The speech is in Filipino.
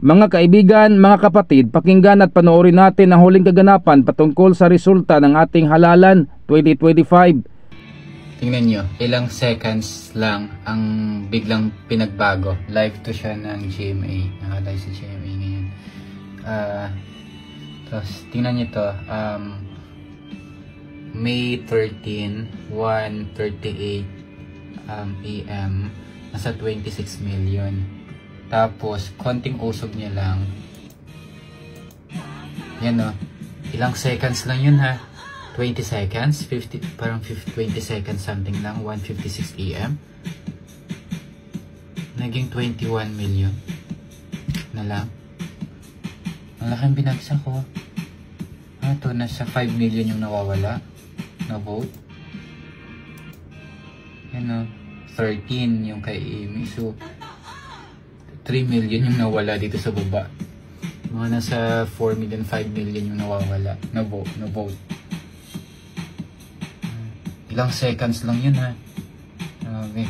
Mga kaibigan, mga kapatid, pakinggan at panoorin natin ang huling kaganapan patungkol sa resulta ng ating halalan 2025. Tingnan nyo, ilang seconds lang ang biglang pinagbago. Live to siya ng GMA. Nakalive sa GMA ngayon. Tapos, tingnan nyo to. May 13, 1:38 AM. Nasa 26 million. Tapos, konting usog niya lang. Yan o. Ilang seconds lang yun ha. 20 seconds. 50, parang 20 seconds something lang. 1:56 AM. Naging 21 million. Na lang. Malaking binagsak ko. Ito, nasa 5 million yung nawawala. Na vote. Yan o. 13 yung kay Amy. So, 3 million yung nawala dito sa baba. Mga nasa 4 million, 5 million yung nawawala na vote. Ilang seconds lang yun ha. Okay.